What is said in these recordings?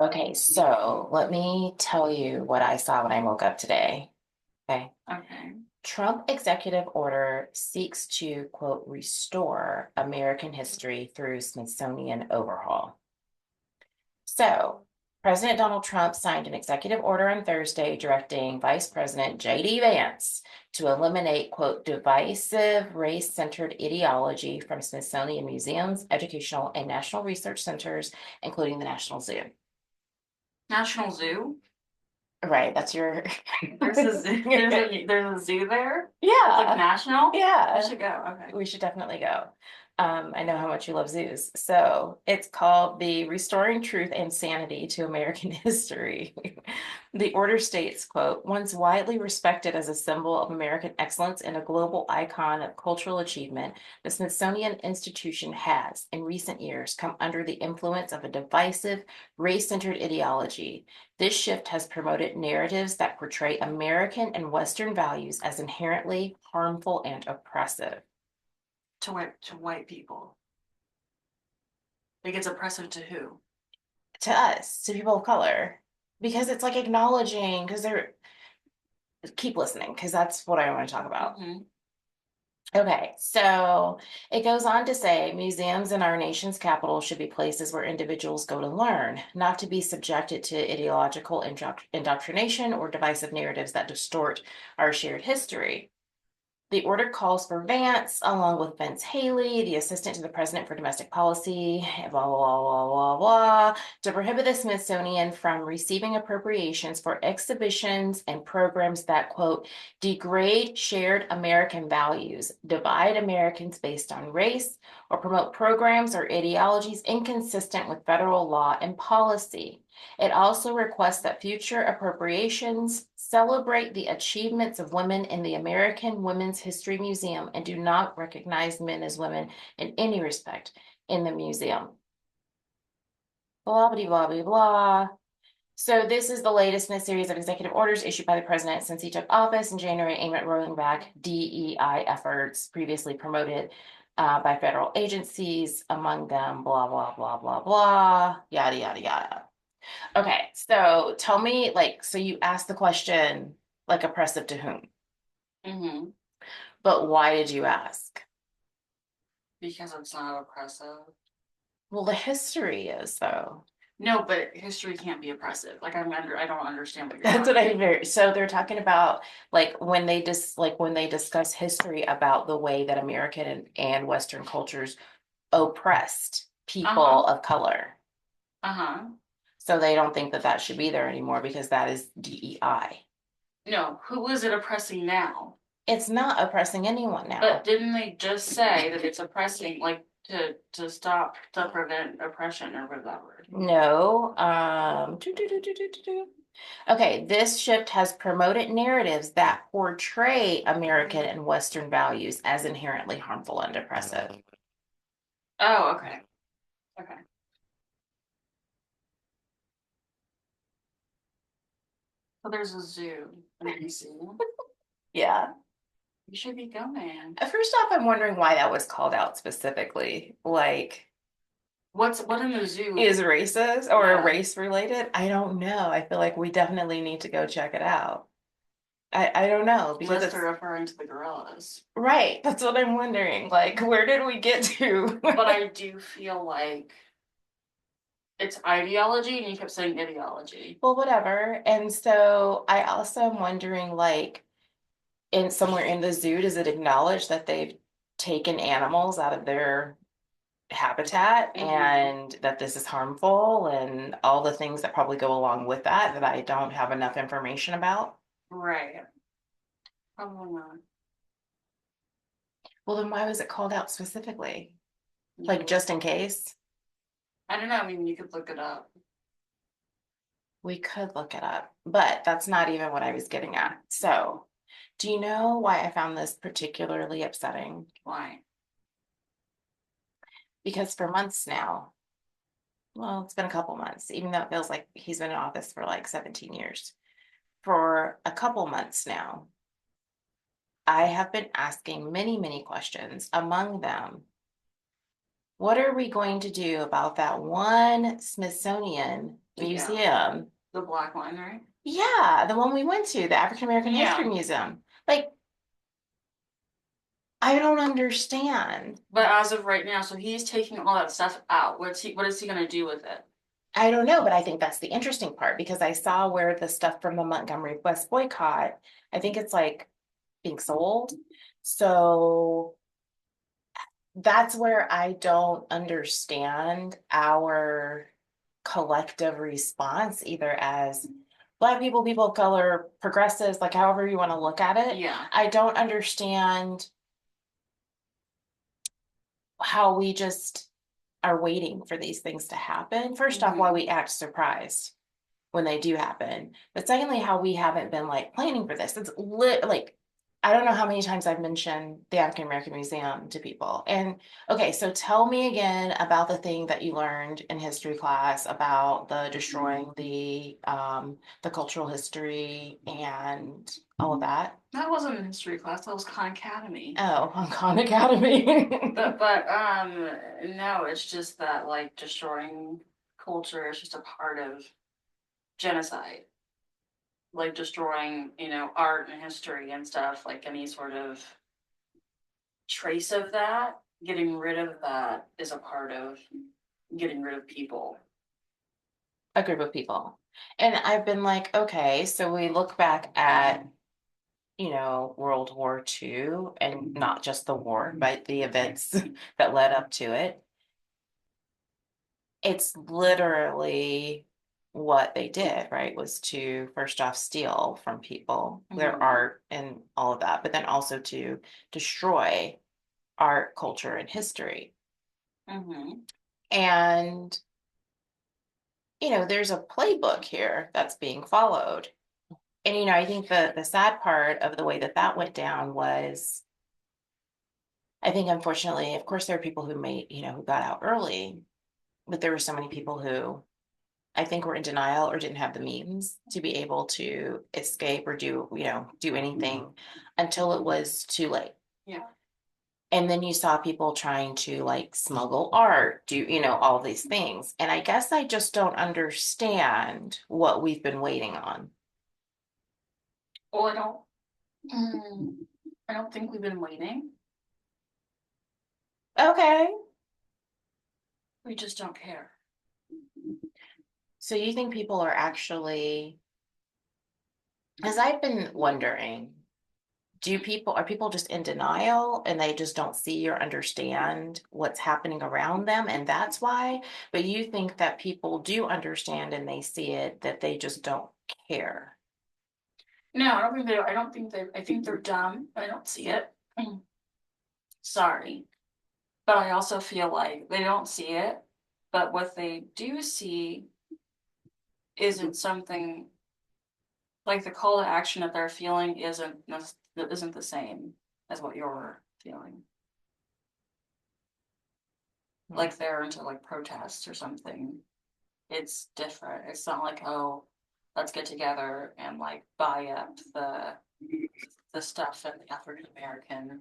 Okay, so let me tell you what I saw when I woke up today. Okay. Okay. Trump executive order seeks to, quote, restore American history through Smithsonian overhaul. So, President Donald Trump signed an executive order on Thursday directing Vice President J.D. Vance to eliminate, quote, divisive race centered ideology from Smithsonian museums, educational, and national research centers, including the National Zoo. National Zoo. Right, that's your. There's a zoo. There's a zoo there. It's like Yeah, national. I yeah. should go. Okay. We should definitely go. I know how much you love zoos. So it's called the Restoring Truth and Sanity to American History. The order states, quote, once widely respected as a symbol of American excellence and a global icon of cultural achievement, the Smithsonian Institution has, in recent years, come under the influence of a divisive, race-centered ideology. This shift has promoted narratives that portray American and Western values as inherently harmful and oppressive. To white people. Like it's oppressive to who? To us, to people of color, because it's like acknowledging, because they're, keep listening, because that's what I want to talk about. Mm-hmm. Okay, so it goes on to say museums in our nation's capital should be places where individuals go to learn, not to be subjected to ideological indoctrination or divisive narratives that distort our shared history. The order calls for Vance, along with Vince Haley, the assistant to the president for domestic policy, blah, blah, blah, blah, blah, blah, to prohibit the Smithsonian from receiving appropriations for exhibitions and programs that, quote, degrade shared American values, divide Americans based on race, or promote programs or ideologies inconsistent with federal law and policy. It also requests that future appropriations celebrate the achievements of women in the American Women's History Museum and do not recognize men as women in any respect in the museum. Blah, blah, blah, blah, blah. So this is the latest in a series of executive orders issued by the president since he took office in January, aimed at rolling back DEI efforts previously promoted by federal agencies, among them, blah, blah, blah, blah, blah, yada, yada, yada. Okay, so tell me, like, so you asked the question, like, oppressive to whom? Mm-hmm. But why did you ask? Because it's not oppressive. Well, the history is, though. No, but history can't be oppressive. Like I don't understand what you're That's what talking I about. hear. So they're talking about like when they discuss history about the way that American and Western cultures oppressed Uh-huh. people of color. Uh-huh. So they don't think that that should be there anymore because that is DEI. No, who is it oppressing now? It's not oppressing anyone But now. didn't they just say that it's oppressing, like to stop to prevent oppression or whatever? No. Okay, this shift has promoted narratives that portray American and Western values as inherently harmful and oppressive. Oh, okay. Okay. So there's a zoo in DC. Yeah. You should be going. First off, I'm wondering why that was called out specifically. Like, What in the zoo? is racist or Yeah. race related? I don't know. I feel like we definitely need to go check it out. I don't know because Unless it's they're referring to the gorillas. right. That's what I'm wondering. Like, where did we get to? But I do feel like it's ideology, and you kept saying ideology. Well, whatever. And so I also am wondering, like, in somewhere in the zoo, does it acknowledge that they've taken animals out of their habitat Mm-hmm. and that this is harmful and all the things that probably go along with that that I don't have enough information about? Right. Probably not. Well, then why was it called out specifically? You Like, can look. just in case? I don't know. I mean, you could look it up. We could look it up, but that's not even what I was getting at. So, do you know why I found this particularly upsetting? Why? Because for months now, well, it's been a couple months, even though it feels like he's been in office for like 17 years. For a couple months now, I have been asking many, many questions. Among them, what are we going to do about that one Smithsonian museum. The Black Line, right? Yeah, the one we went to, the African American History Yeah. Museum. Like, I don't understand. But as of right now, so he's taking all that stuff out. What is he gonna do with it? I don't know, but I think that's the interesting part because I saw where the stuff from the Montgomery West boycott, I think it's like being sold. So that's where I don't understand our collective response, either as Black people, people of color, progressives, like however you want to look at it. Yeah. I don't understand how we just are waiting for these things to happen. First off, why we act surprised when they do happen. But secondly, how we haven't been like planning for this. It's like I don't know how many times I've mentioned the African American Museum to people. And okay, so tell me again about the thing that you learned in history class about the destroying the cultural history and all of that. That wasn't a history class, that was Khan Academy. Oh, on Khan Academy. But no, it's just that like destroying culture is just a part of genocide. Like destroying, art and history and stuff, like any sort of trace of that, getting rid of that is a part of getting rid of people. A group of people. And I've been like, okay, so we look back at, World War II and not just the war, but the events that led up to it. It's literally what they did, right? Was to first off steal from people their Mhm. art and all of that, but then also to destroy art, culture, and history. Mm-hmm. And, there's a playbook here that's being followed. And I think the sad part of the way that that went down was, I think unfortunately, of course, there are people who who got out early, but there were so many people who I think were in denial or didn't have the means to be able to escape or do anything until it was too late. Yeah. And then you saw people trying to like smuggle art, do, all these things. And I guess I just don't understand what we've been waiting on. Well, I don't think we've been waiting. Okay. We just don't care. So you think people are actually, as I've been wondering, are people just in denial and they just don't see or understand what's happening around them and that's why? But you think that people do understand and they see it, that they just don't care. No, I don't think I think they're dumb. I don't see it. Sorry. But I also feel like they don't see it. But what they do see isn't something like the call to action that they're feeling isn't the same as what you're feeling. Like they're into like protests or something. It's different. It's not like, oh, let's get together and like buy up the stuff at the African American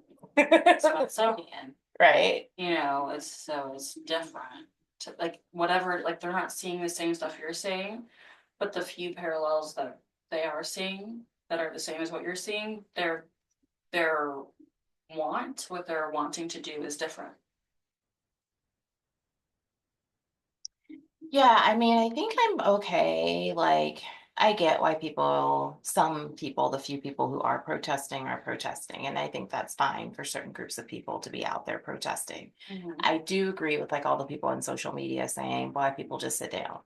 Smithsonian. Right. It's different. To, like whatever, like they're not seeing the same stuff you're seeing, but the few parallels that they are seeing that are the same as what you're seeing, their what they're wanting to do is different. Yeah, I mean, I think I'm okay. Like, I get why some people, the few people who are protesting. And I think that's fine for certain groups of people to be out there protesting. Mm-hmm. I do agree with like all the people on social media saying, why people just sit down,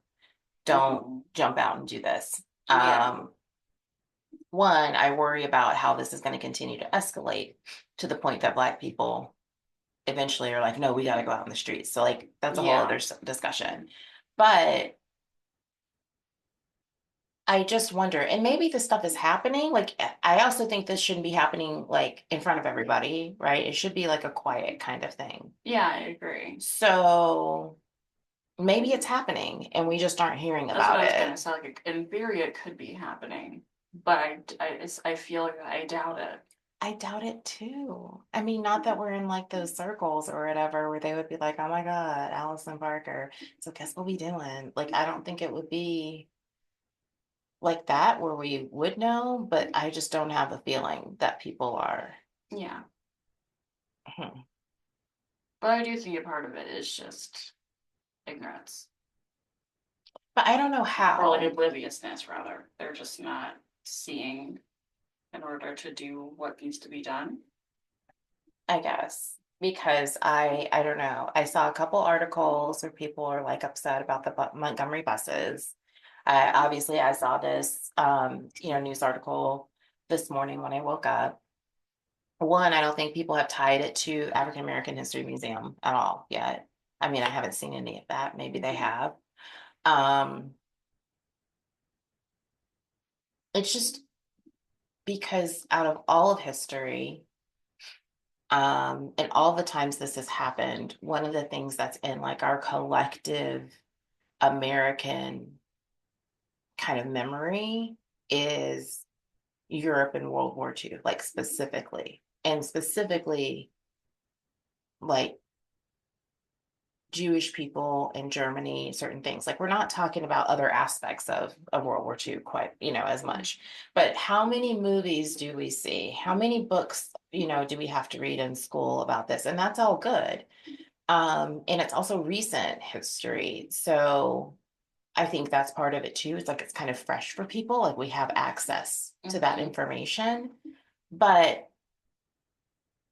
don't jump out and do this. Yeah. One, I worry about how this is going to continue to escalate to the point that Black people eventually are like, no, we got to go out in the streets. So, like, that's a whole other discussion. But I just wonder, and maybe this stuff is happening. Like, I also think this shouldn't be happening like in front of everybody, right? It should be like a quiet kind of thing. Yeah, I agree. So maybe it's happening and we just aren't hearing That's what about I was it. gonna say. Like in theory, it could be happening, but I feel like I doubt it. I doubt it too. I mean, not that we're in like those circles or whatever where they would be like, oh my God, Allison Parker. So guess what we doing? Like, I don't think it would be like that where we would know, but I just don't have the feeling that people are. Yeah, Hmm. but I do think a part of it is just ignorance But I don't know or like how. obliviousness, rather. They're just not seeing in order to do what needs to be done. I guess because I don't know. I saw a couple articles where people are like upset about the Montgomery buses. Obviously, I saw this news article this morning when I woke up. One, I don't think people have tied it to African American History Museum at all yet. I mean, I haven't seen any of that. Maybe they have. Um, it's just because out of all of history, and all the times this has happened, one of the things that's in like our collective American kind of memory is Europe in World War II, like specifically, and specifically like Jewish people in Germany, certain things. Like we're not talking about other aspects of World War II quite, as much. But how many movies do we see? How many books, do we have to read in school about this? And that's all good. And it's also recent history. So I think that's part of it too. It's like it's kind of fresh for people. Like we have access to that Mhm. information. But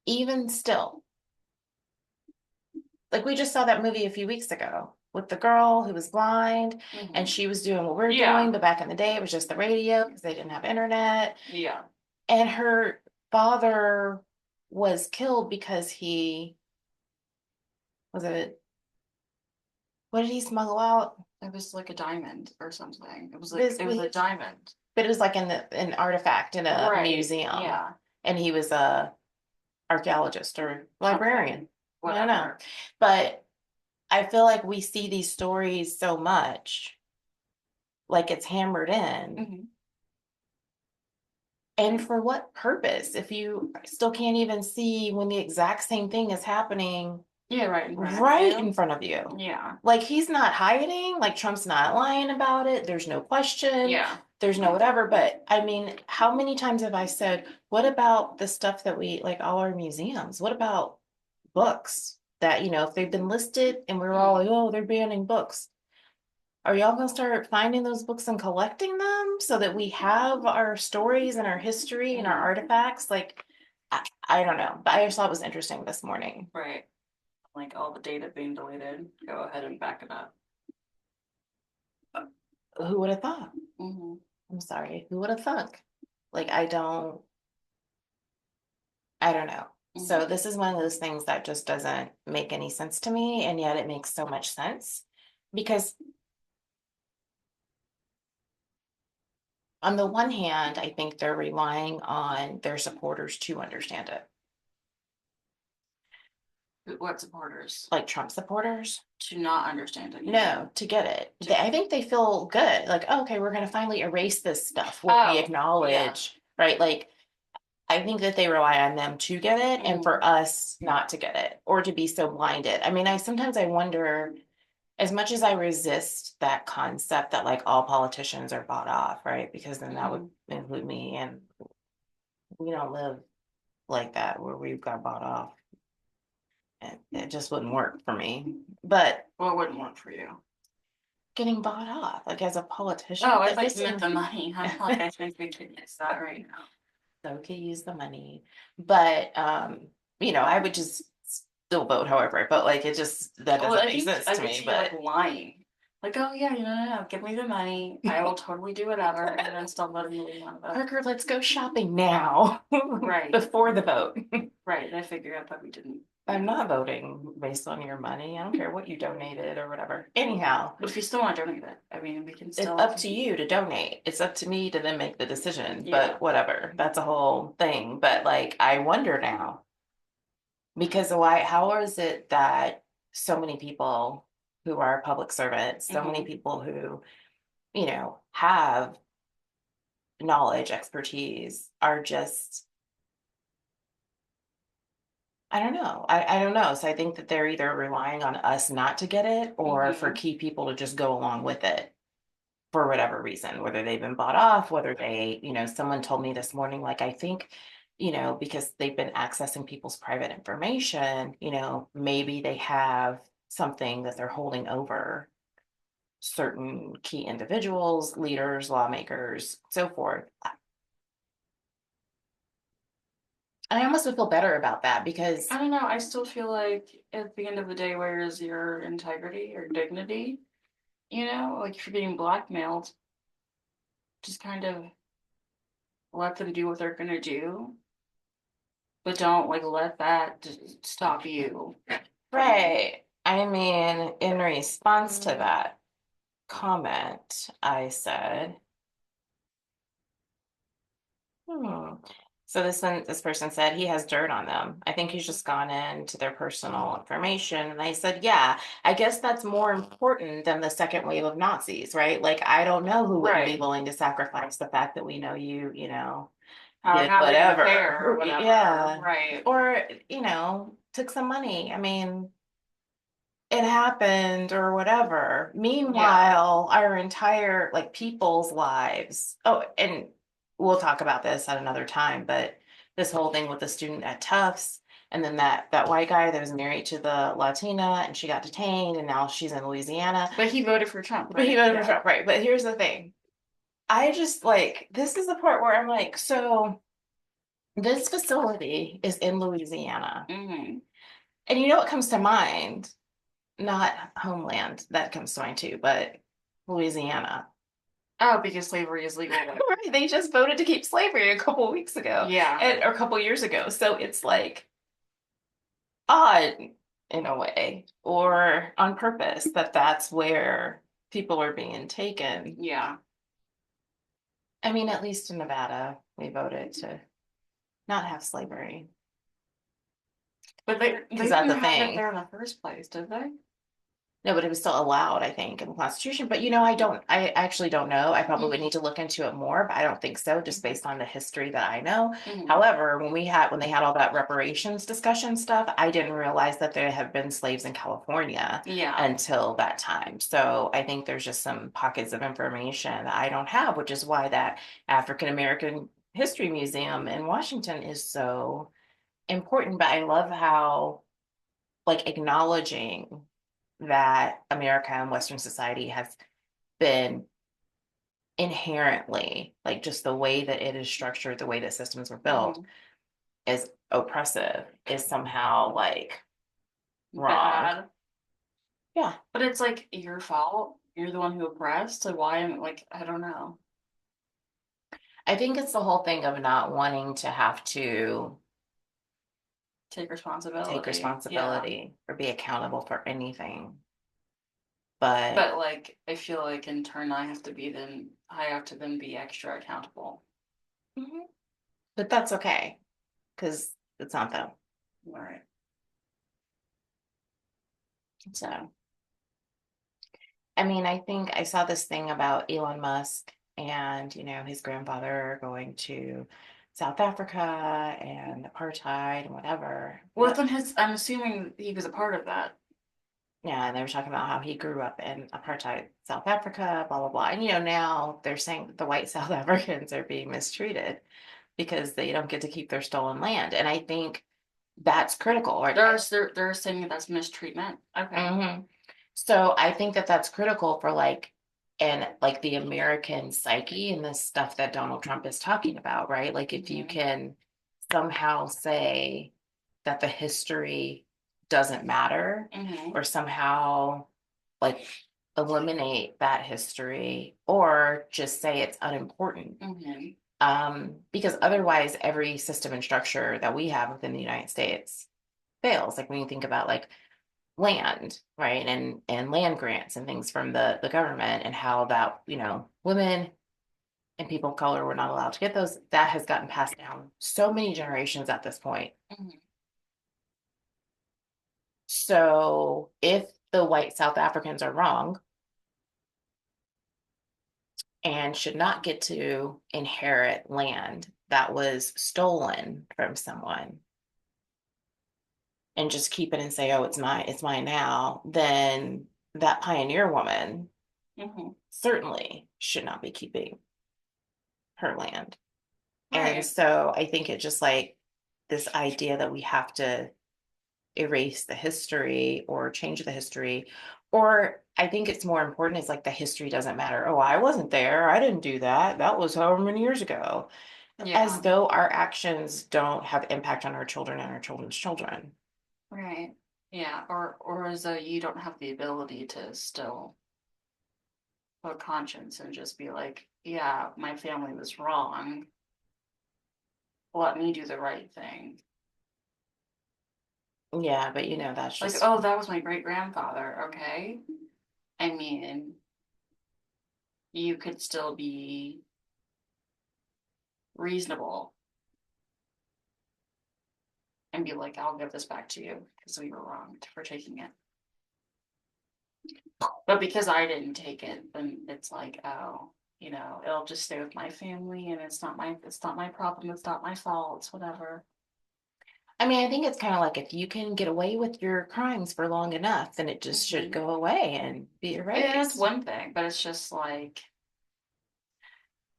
even still, like we just saw that movie a few weeks ago with the girl who was blind and Mhm. she was doing what we're Yeah, doing, but back in the day it was just the radio because they didn't have internet. yeah. And her father was killed because he was it what did he smuggle out? It was like a diamond or something. It was like This it was a diamond. but it was like in an artifact in a Right. museum. Yeah. And he was a archaeologist or Something. librarian. I don't know. Whatever. But I feel like we see these stories so much, like it's hammered in. Hmm. And for what purpose? If you still can't even see when the exact same thing is happening Yeah, right in front of right you. in front of you. Yeah. Like he's not hiding, like Trump's not lying about it. There's no question. Yeah. There's no whatever. But I mean, how many times have I said, what about the stuff that we like all our museums? What about books that, if they've been listed and we're all like, oh, they're banning books. Are y'all gonna start finding those books and collecting them so that we have our stories and our history and our Mhm. artifacts? Like, I don't know, but I just thought it was interesting this morning. Right. Like all the data being deleted. Go ahead and back it up. Who would have thought? Hmm. I'm sorry, who would have thunk? Like, I don't know. So Hmm. this is one of those things that just doesn't make any sense to me, and yet it makes so much sense because on the one hand, I think they're relying on their supporters to understand it, What supporters? like Trump supporters. To not understand it, you mean? No, to get it. To, I think they feel good. Like, oh, okay, we're going to finally erase this stuff. What we oh, yeah. acknowledge, right? Like, I think that they rely on them to get it and Hmm. for us not to get it or to be so blinded. I mean, I sometimes I wonder, as much as I resist that concept that like all politicians are bought off, right? Because then that would Hmm. include me and we don't live like that where we've got bought off. And it just wouldn't work for me. But Well, it wouldn't work for you. getting bought off, like as a politician, Oh, I like thought this you is meant the money. I'm like, I think we could use that right now. so could use the money. But I would just still vote however I vote. Like it just that Well, doesn't make sense I to think me. she's like But lying. Like, oh yeah, no, give me the money. I will totally do whatever, and then still let me leave on the Parker, let's go shopping now right, before the vote. right. And I figure out that we didn't. I'm Yeah. not voting based on your money. I don't care what you donated or whatever. Anyhow, But if you still want to donate it, I mean, we can it's still. up to you to donate. It's up to me to then make the decision. Yeah. But whatever, that's a whole thing. But like, I wonder now because why, how is it that so many people who are public servants, so many Hmm. people who, have knowledge, expertise, are just I don't know. I don't know. So I think that they're either relying on us not to get it or for Hmm. key people to just go along with it for whatever reason, whether they've been bought off, whether they, someone told me this morning, like, I think, because they've been accessing people's private information, maybe they have something that they're holding over certain key individuals, leaders, lawmakers, so forth. I almost would feel better about that because I don't know. I still feel like at the end of the day, where is your integrity or dignity? You know, like if you're being blackmailed, just kind of let them do what they're gonna do, but don't like let that stop you. right. I mean, in response to that comment, I said, hmm. So this person said he has dirt on them. I think he's just gone into their personal information. And I said, yeah, I guess that's more important than the second wave of Nazis, right? Like, I don't know who wouldn't be Right. willing to sacrifice the fact that we know you, Or did have it in the fair or whatever. whatever. Yeah. Right. Or, took some money. I mean, it happened or whatever. Yeah. Meanwhile, our entire like people's lives. Oh, and we'll talk about this at another time, but this whole thing with the student at Tufts and then that white guy that was married to the Latina and she got detained and now she's in Louisiana. But he voted for Trump, But he right? voted for Yeah. Trump, right? But here's the thing. I just like this is the part where I'm like, so this facility is in Louisiana. Hmm. And you know what comes to mind? Not homeland that comes to mind too, but Louisiana. Oh, because slavery is legal there. Right, they just voted to keep slavery a couple of weeks ago, Yeah. or a couple of years ago. So it's like odd in a way, or on purpose that that's where people are being taken. Yeah. I mean, at least in Nevada, we voted to not have slavery But they because didn't that's a have it thing. there in the first place, did they? No, but it was still allowed, I think, in the Constitution. But I actually don't know. I probably would need to look into it more, but I don't think so, just based on the history that I know. Hmm. However, when they had all that reparations discussion stuff, I didn't realize that there have been slaves in California Yeah. until that time. So I think there's just some pockets of information that I don't have, which is why that African American History Museum in Washington is so important. But I love how like acknowledging that America and Western society has been inherently, like just the way that it is structured, the way that systems were built Hmm. is oppressive, is somehow like wrong. Bad. Yeah. But it's like your fault. You're the one who oppressed. So why am like I don't know. I think it's the whole thing of not wanting to have to Take take responsibility. Yeah. responsibility or be accountable for anything. But But like I feel like in turn I have to then be extra accountable. Mhm. But that's okay because it's not them. All right. So I mean, I think I saw this thing about Elon Musk and, his grandfather going to South Africa and apartheid and whatever. Well, then I'm assuming he was a part of that. Yeah, and they were talking about how he grew up in apartheid South Africa, blah, blah, blah. And, now they're saying that the white South Africans are being mistreated because they don't get to keep their stolen land. And I think that's critical. Or, They're saying that's mistreatment. Okay. Mhm. So I think that that's critical for like the American psyche and the stuff that Donald Trump is talking about, right? Like if you Mhm. can somehow say that the history doesn't matter Mhm. or somehow like eliminate that history or just say it's unimportant. Mhm. Because otherwise every system and structure that we have within the United States fails. Like when you think about like land, right? And land grants and things from the government and how that, women and people of color were not allowed to get those. That has gotten passed down so many generations at this point. Mhm. So if the white South Africans are wrong and should not get to inherit land that was stolen from someone, and just keep it and say, oh, it's mine now, then that pioneer woman Mhm. certainly should not be keeping her land. And Right. so I think it just like this idea that we have to erase the history or change the history, or I think it's more important is like the history doesn't matter. Oh, I wasn't there. I didn't do that. That was however many years ago. As Yeah. though our actions don't have impact on our children and our children's children. Right. Yeah. Or as though you don't have the ability to still put conscience and just be like, yeah, my family was wrong. Let me do the right thing. Yeah, but you know, that's Like, just oh, that was my great grandfather. Okay. I mean, you could still be reasonable and be like, I'll give this back to you because we were wrong for taking it. But because I didn't take it, then it's like, oh, it'll just stay with my family and it's not my problem, it's not my fault, it's whatever. I mean, I think it's kind of like if you can get away with your crimes for long enough, then it just should Mhm. go away and be And that's erased. one thing, but it's just like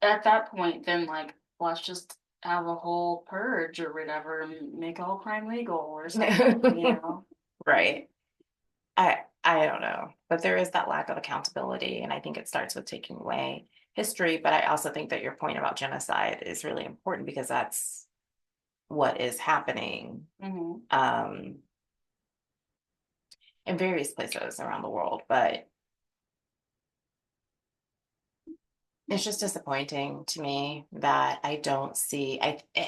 at that point, then like let's just have a whole purge or whatever and make all crime legal or something. Right. I don't know, but there is that lack of accountability, and I think it starts with taking away history. But I also think that your point about genocide is really important because that's what is happening Hmm. um, in various places around the world. But it's just disappointing to me that I don't see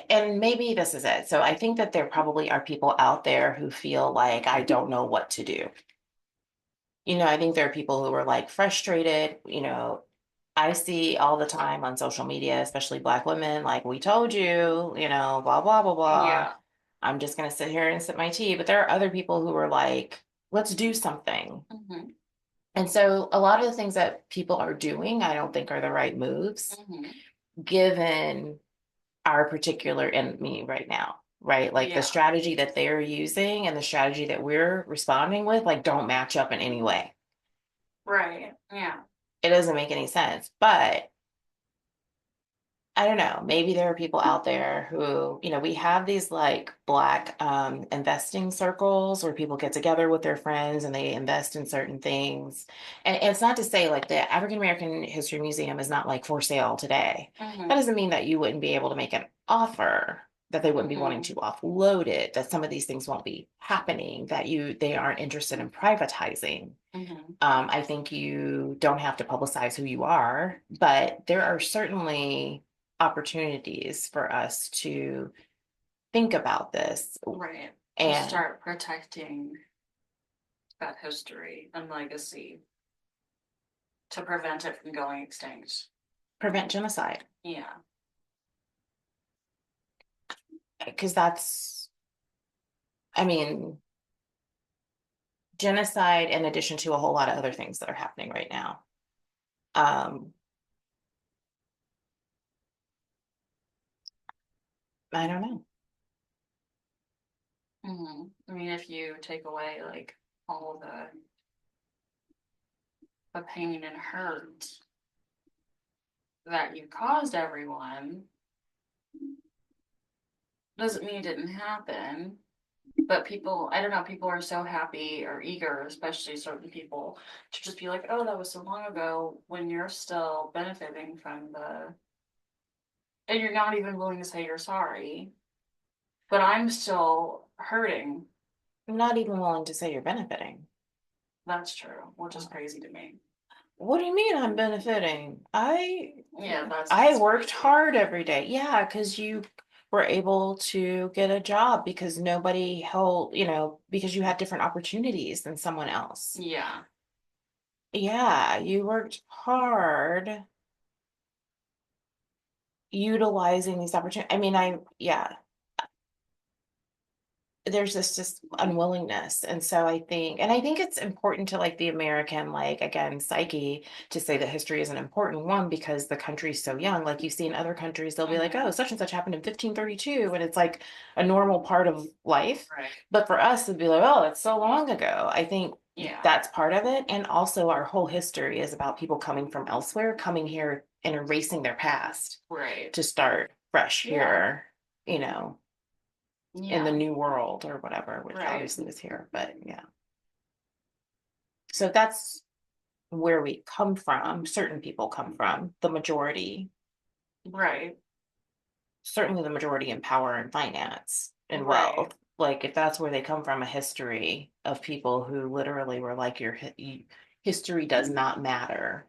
and maybe this is it. So I think that there probably are people out there who feel like I don't know what to do. I think there are people who are like frustrated. I see all the time on social media, especially Black women, like, we told you, blah, blah, blah, blah. Yeah. I'm just going to sit here and sip my tea. But there are other people who are like, let's do something. Hmm. And so a lot of the things that people are doing, I don't think are the right moves, Hmm. given our particular enemy right now. Right. Like the Yeah. strategy that they're using and the strategy that we're responding with, like, don't match up in any way. Right. Yeah. It doesn't make any sense. But I don't know, maybe there are people out there who, we have these like Black investing circles where people get together with their friends and they invest in certain things. And it's not to say like the African American History Museum is not like for sale today. That Hmm. doesn't mean that you wouldn't be able to make an offer, that they wouldn't be wanting to Hmm. offload it, that some of these things won't be happening, that they aren't interested in privatizing. Hmm. I think you don't have to publicize who you are, but there are certainly opportunities for us to think about this. Right. To And start protecting that history and legacy to prevent it from going extinct. prevent genocide, Yeah. because I mean, genocide in addition to a whole lot of other things that are happening right now. Um, I don't know. I mean, if you take away like all the pain and hurt that you caused everyone, doesn't mean it didn't happen. But people, I don't know, people are so happy or eager, especially certain people, to just be like, oh, that was so long ago when you're still benefiting from and you're not even willing to say you're sorry, but I'm still hurting. I'm not even willing to say you're benefiting. That's true, which is crazy to me. What do you mean I'm benefiting? Yeah, that's I just worked crazy. hard every day. Yeah, because you were able to get a job because nobody held, because you had different opportunities than someone else. Yeah. Yeah, you worked hard utilizing these opportunities. I mean, yeah, there's this just unwillingness. And so I think it's important to like the American, like again, psyche to say that history is an important one because the country's so young. Like you see in other countries, they'll be like, oh, Mhm. such and such happened in 1532. And it's like a normal part of life. Right. But for us, it'd be like, oh, that's so long ago. I think Yeah. that's part of it. And also our whole history is about people coming from elsewhere, coming here and erasing their past Right. to start fresh Yeah. here, you know, in the Yeah. new world or whatever, which Right. obviously was here, but yeah. So that's where we come from. Certain people come from, the majority, Right. certainly the majority in power and finance and Right. wealth. Like if that's where they come from, a history of people who literally were like, history does not matter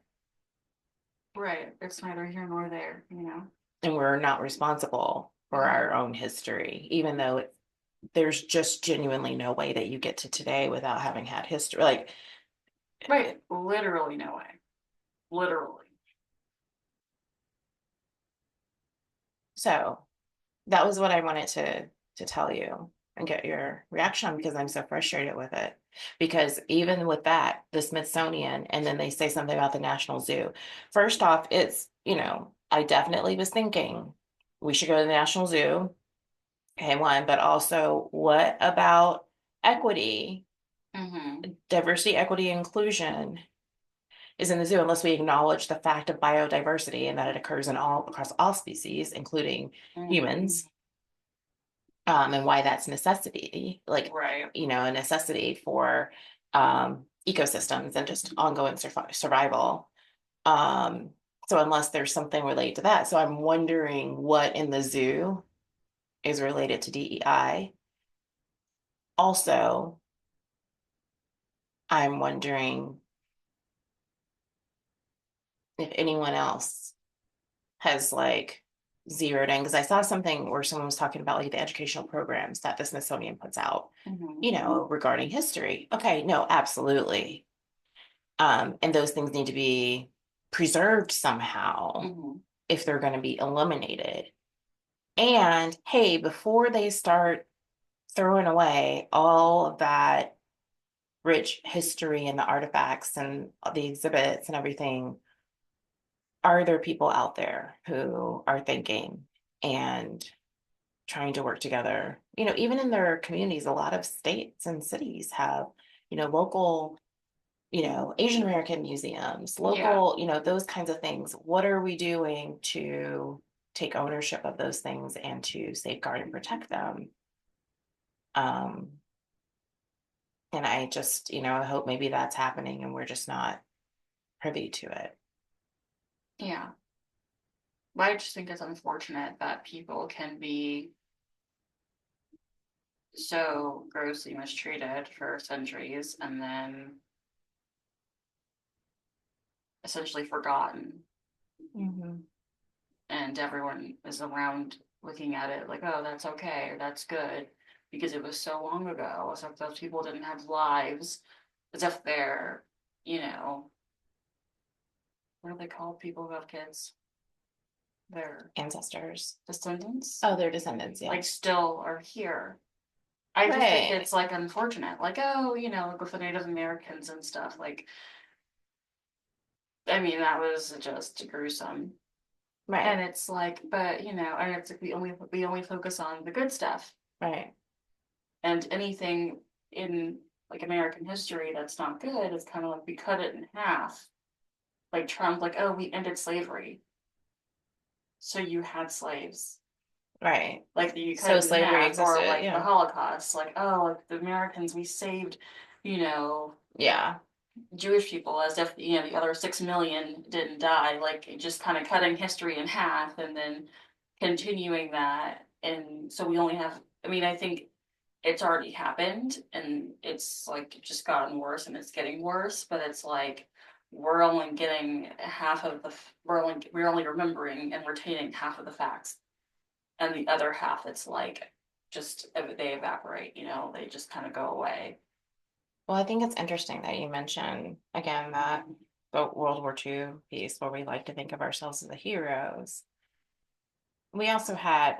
Right. It's neither here nor there, you know? and we're not responsible for our Mhm. own history, even though there's just genuinely no way that you get to today without having had history. Like, Right. Literally no way. Literally. so that was what I wanted to tell you and get your reaction because I'm so frustrated with it. Because even with that, the Smithsonian, and then they say something about the National Zoo. First off, it's, I definitely was thinking we should go to the National Zoo. Okay, one, but also what about equity, Mm-hmm. diversity, equity, inclusion is in the zoo unless we acknowledge the fact of biodiversity and that it occurs in all across all species, including Mm-hmm. humans, and why that's necessity, like, Right. a necessity for ecosystems and just ongoing survival. Um, so unless there's something related to that, so I'm wondering what in the zoo is related to DEI. Also, I'm wondering if anyone else has like zeroed in because I saw something where someone was talking about like the educational programs that the Smithsonian puts out, Mm-hmm. regarding history. Okay, no, absolutely. And those things need to be preserved somehow Mm-hmm. if they're going to be eliminated. And hey, before they start throwing away all of that rich history and the artifacts and the exhibits and everything, are there people out there who are thinking and trying to work together? Even in their communities, a lot of states and cities have, local, Asian American museums, Yeah. local, those kinds of things. What are we doing to take ownership of those things and to safeguard and protect them? Um, and I just, I hope maybe that's happening and we're just not privy to it. Yeah. But I just think it's unfortunate that people can be so grossly mistreated for centuries and then essentially forgotten. Mhm. And everyone is around looking at it like, oh, that's okay or that's good because it was so long ago, as if those people didn't have lives, as if they're, you know, what are they called? People who have kids, their Ancestors. descendants, Oh, their descendants, yeah. like still are here. I just think Right, it's like unfortunate, like, oh, like with the Native Americans and stuff, like, I mean, that was just gruesome. And right, it's like, but and it's like we only focus on the good stuff. right. And anything in like American history that's not good is kind of like we cut it in half. Like Trump, like, oh, we ended slavery. So you had slaves. Right. Like you cut So it in slavery half, or existed, like the yeah. Holocaust, like, oh, like the Americans, we saved, you know, Yeah. Jewish people as if, the other 6 million didn't die, like just kind of cutting history in half and then continuing that. And so we only have, I mean, I think it's already happened and it's like just gotten worse and it's getting worse, but it's like we're only getting half of the we're only remembering and retaining half of the facts, and the other half it's like just they evaporate, they just kind of go away. Well, I think it's interesting that you mentioned again that the World War II piece where we like to think of ourselves as the heroes. We also had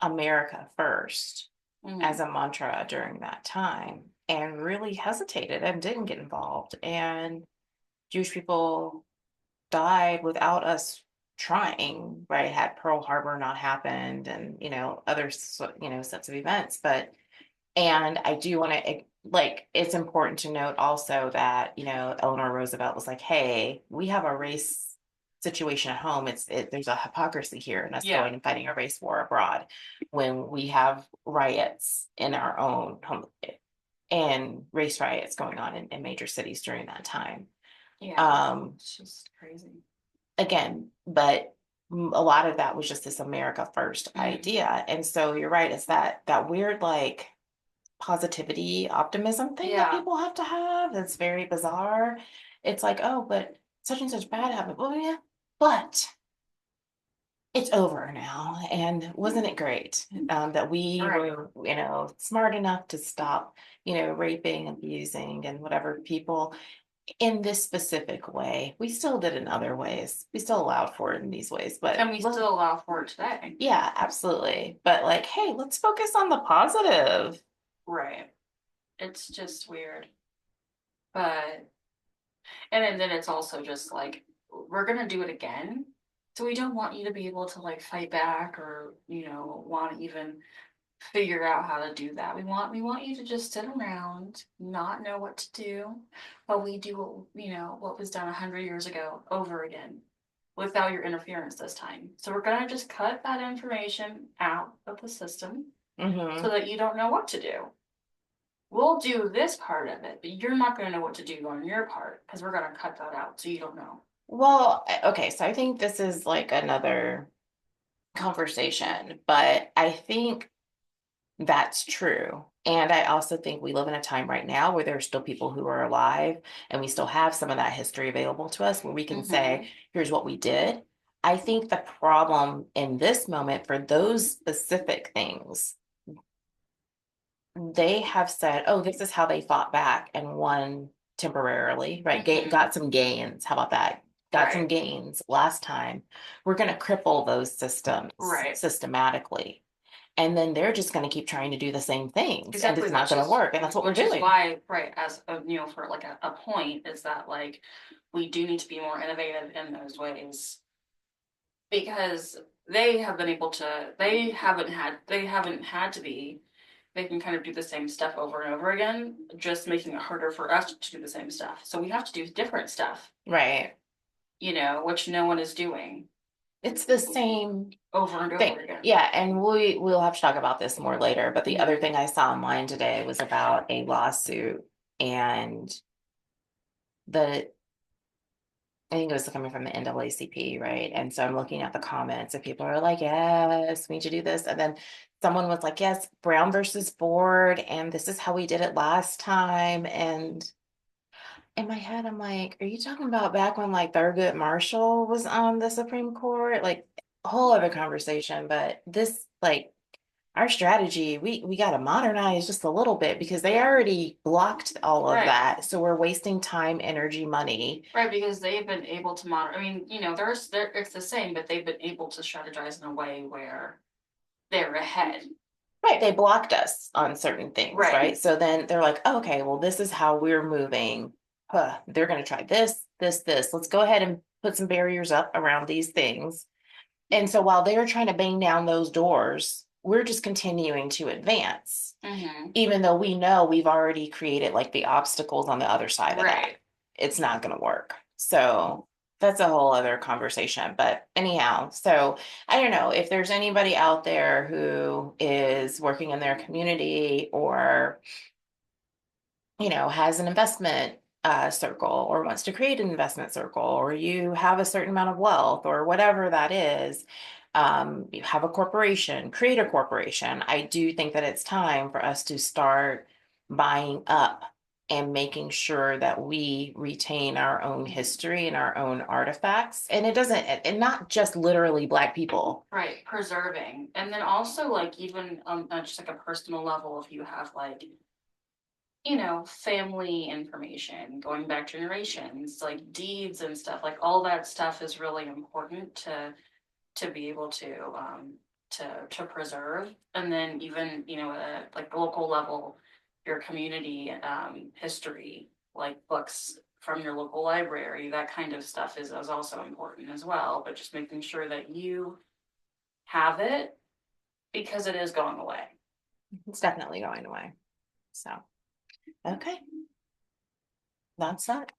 America first. Mhm. as a mantra during that time and really hesitated and didn't get involved. And Jewish people died without us trying, right? Had Pearl Harbor not happened and, other, sets of events. And I do want to, like, it's important to note also that, Eleanor Roosevelt was like, hey, we have a race situation at home. There's a hypocrisy here in us Yeah, going and fighting a race war abroad when we have riots in our own home and race riots going on in major cities during that time. yeah, Um, it's just crazy. again, but a lot of that was just this America first Mhm. idea. And so you're right, it's that weird like positivity, optimism thing that Yeah, people have to have. That's very bizarre. It's like, oh, but such and such bad happened. Oh yeah, but it's over now. And wasn't it great that we right. were, smart enough to stop, raping, abusing, and whatever people in this specific way. We still did in other ways. We still allowed for it in these ways, And but we well, still allow for it today. yeah, absolutely. But like, hey, let's focus on the positive. Right. It's just weird. But and then it's also just like we're gonna do it again. So we don't want you to be able to like fight back or, want to even figure out how to do that. We want you to just sit around, not know what to do, but we do what was done 100 years ago over again without your interference this time. So we're gonna just cut that information out of the system Hmm. so that you don't know what to do. We'll do this part of it, but you're not gonna know what to do on your part because we're gonna cut that out so you don't know. Well, okay, so I think this is like another conversation, but I think that's true. And I also think we live in a time right now where there are still people who are alive and we still have some of that history available to us where we can say, Mm-hmm. here's what we did. I think the problem in this moment for those specific things, they have said, oh, this is how they fought back and won temporarily, right? Mm-hmm. Got some gains. How about that? Got some Right. gains last time. We're going to cripple those systems Right. systematically. And then they're just going to keep trying to do the same things and Exactly, it's not going to work. And that's what we're which is doing. why, right, as for like a point is that like we do need to be more innovative in those ways because they have been able to they haven't had to be. They can kind of do the same stuff over and over again, just making it harder for us to do the same stuff. So we have to do different stuff, Right. which no one is doing It's the same over and thing. over again. Yeah. And we'll have to talk about this more later. But the other Mhm. thing I saw online today was about a lawsuit and the I think it was coming from the NAACP, right? And so I'm looking at the comments and people are like, yes, we need to do this. And then someone was like, yes, Brown versus Board, and this is how we did it last time. And in my head, I'm like, are you talking about back when like Thurgood Marshall was on the Supreme Court? Like a whole other conversation, but this like our strategy, we got to modernize just a little bit because they Yeah. already blocked all of Right. that. So we're wasting time, energy, money. Right, because they've been able to monitor. I mean, it's the same, but they've been able to strategize in a way where they're ahead. Right, they blocked us on certain things, Right. right? So then they're like, oh, okay, well, this is how we're moving. Huh, they're going to try this, this, this. Let's go ahead and put some barriers up around these things. And so while they're trying to bang down those doors, we're just continuing to advance, Mm-hmm. even though we know we've already created like the obstacles on the other side of that. Right. It's not going to work. So that's a whole other conversation. But anyhow, so I don't know if there's anybody out there who is working in their community or, has an investment circle or wants to create an investment circle, or you have a certain amount of wealth or whatever that is. You have a corporation, create a corporation. I do think that it's time for us to start buying up and making sure that we retain our own history and our own artifacts. And it doesn't, and not just literally Black people. Right. Preserving. And then also like even on just like a personal level, if you have like, family information going back generations, like deeds and stuff, like all that stuff is really important to be able to to preserve. And then even, you know, like the local level, your community, history, like books from your local library, that kind of stuff is also important as well, but just making sure that you have it because it is going away. It's definitely going away. So, okay. That's that.